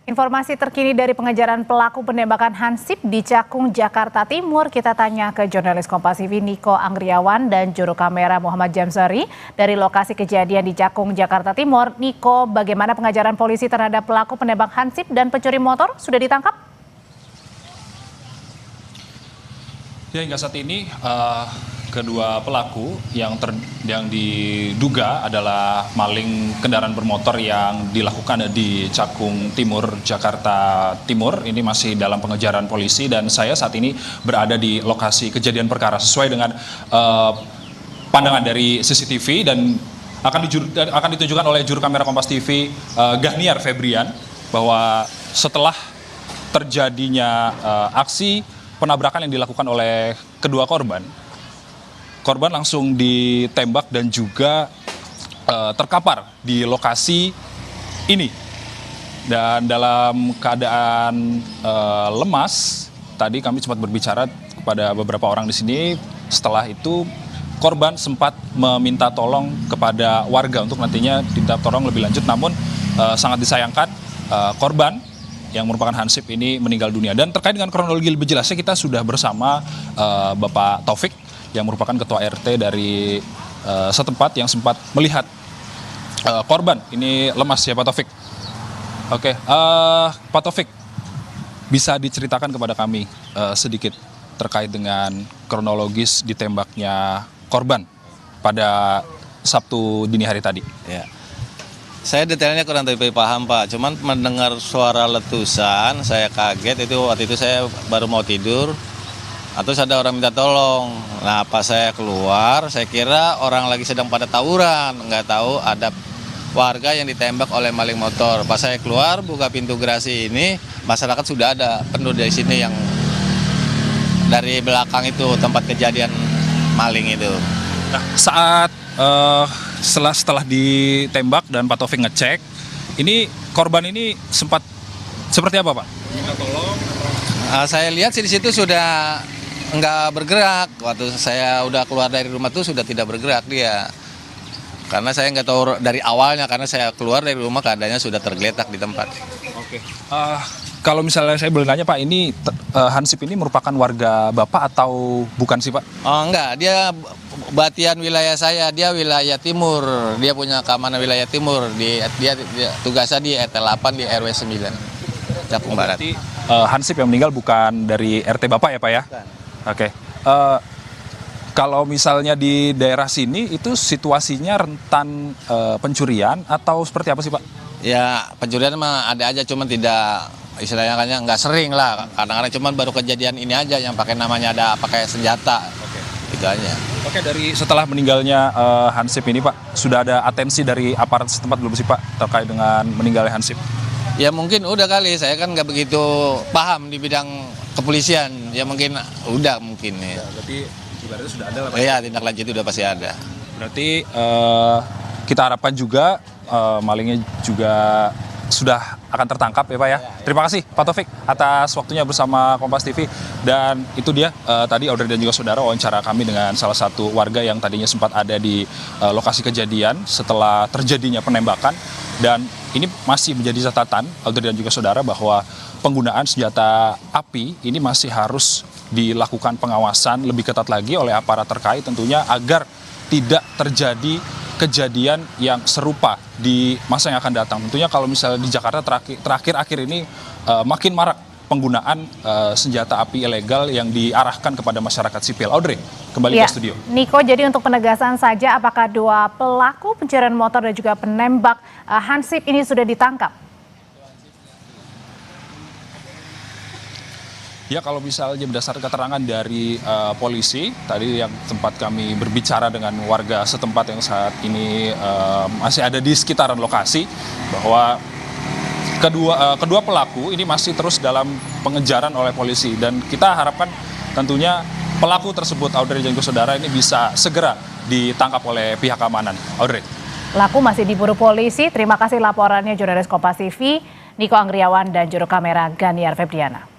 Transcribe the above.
Informasi terkini dari pengejaran pelaku penembakan Hansip di Cakung, Jakarta Timur. Kita tanya ke jurnalis Kompas TV Niko Anggriawan dan juru kamera Muhammad Jamsari dari lokasi kejadian di Cakung, Jakarta Timur. Niko, bagaimana pengejaran polisi terhadap pelaku penembak Hansip dan pencuri motor? Sudah ditangkap? Ya, hingga saat ini kedua pelaku yang diduga adalah maling kendaraan bermotor yang dilakukan di Cakung Timur, Jakarta Timur. Ini masih dalam pengejaran polisi dan saya saat ini berada di lokasi kejadian perkara sesuai dengan pandangan dari CCTV dan akan ditunjukkan oleh juru kamera Kompas TV Gahniar Febrian bahwa setelah terjadinya aksi penabrakan yang dilakukan oleh kedua korban langsung ditembak dan juga terkapar di lokasi ini. Dan dalam keadaan lemas, tadi kami sempat berbicara kepada beberapa orang di sini. Setelah itu korban sempat meminta tolong kepada warga untuk nantinya diminta tolong lebih lanjut. Namun sangat disayangkan korban yang merupakan Hansip ini meninggal dunia. Dan terkait dengan kronologi lebih jelasnya kita sudah bersama Bapak Taufik yang merupakan ketua RT dari setempat yang sempat melihat korban ini lemas ya Pak Taufik. Oke, Pak Taufik bisa diceritakan kepada kami sedikit terkait dengan kronologis ditembaknya korban pada Sabtu dini hari tadi. Ya. Saya detailnya kurang lebih paham Pak, cuman mendengar suara letusan saya kaget. Waktu itu saya baru mau tidur, atau ada orang minta tolong. Nah pas saya keluar saya kira orang lagi sedang pada tawuran, nggak tahu ada warga yang ditembak oleh maling motor. Pas saya keluar buka pintu gerasi ini, masyarakat sudah ada penuh dari sini yang dari belakang itu tempat kejadian maling itu. Nah saat setelah ditembak dan Pak Taufik ngecek, ini korban ini sempat seperti apa Pak? Minta tolong? Saya lihat sih di situ sudah nggak bergerak. Waktu saya udah keluar dari rumah tuh sudah tidak bergerak dia. Karena saya nggak tahu dari awalnya, karena saya keluar dari rumah keadaannya sudah tergeletak di tempat. Oke. Kalau misalnya saya boleh nanya Pak, ini Hansip ini merupakan warga Bapak atau bukan sih Pak? Oh enggak, dia batian wilayah saya, dia wilayah timur. Dia punya keamanan wilayah timur. Dia tugasnya di RT 8 di RW 9. Cakung Barat. Berarti Hansip yang meninggal bukan dari RT Bapak ya Pak ya? Bukan. Oke. Kalau misalnya di daerah sini itu situasinya rentan pencurian atau seperti apa sih Pak? Ya pencurian mah ada aja, cuman tidak istilahnya nggak sering lah. Kadang-kadang cuman baru kejadian ini aja yang pakai namanya ada pakai senjata. Oke. Itu aja. Oke, dari setelah meninggalnya Hansip ini Pak, sudah ada atensi dari aparat setempat belum sih Pak terkait dengan meninggalnya Hansip? Ya mungkin udah kali, saya kan nggak begitu paham di bidang kepolisian. Ya mungkin udah mungkin ya. Berarti ibaratnya sudah ada lah Pak? Iya, tindak lanjut udah pasti ada. Berarti kita harapkan juga malingnya juga sudah akan tertangkap ya Pak ya. Terima kasih Pak Taufik atas waktunya bersama Kompas TV. Dan itu dia tadi Audrey dan juga saudara wawancara kami dengan salah satu warga yang tadinya sempat ada di lokasi kejadian setelah terjadinya penembakan. Dan ini masih menjadi catatan Audrey dan juga saudara bahwa penggunaan senjata api ini masih harus dilakukan pengawasan lebih ketat lagi oleh aparat terkait tentunya agar tidak terjadi kejadian yang serupa di masa yang akan datang. Tentunya kalau misalnya di Jakarta terakhir ini makin marak penggunaan senjata api ilegal yang diarahkan kepada masyarakat sipil. Audrey, kembali ke studio. Niko, jadi untuk penegasan saja, apakah dua pelaku pencurian motor dan juga penembak Hansip ini sudah ditangkap? Ya, kalau misalnya berdasarkan keterangan dari polisi, tadi yang tempat kami berbicara dengan warga setempat yang saat ini masih ada di sekitaran lokasi, bahwa kedua pelaku ini masih terus dalam pengejaran oleh polisi. Dan kita harapkan tentunya pelaku tersebut, Audrey dan juga saudara, ini bisa segera ditangkap oleh pihak keamanan. Audrey. Pelaku masih diburu polisi. Terima kasih laporannya jurnalis Kompas TV, Niko Anggriawan dan juru kamera Gahniar Febriana.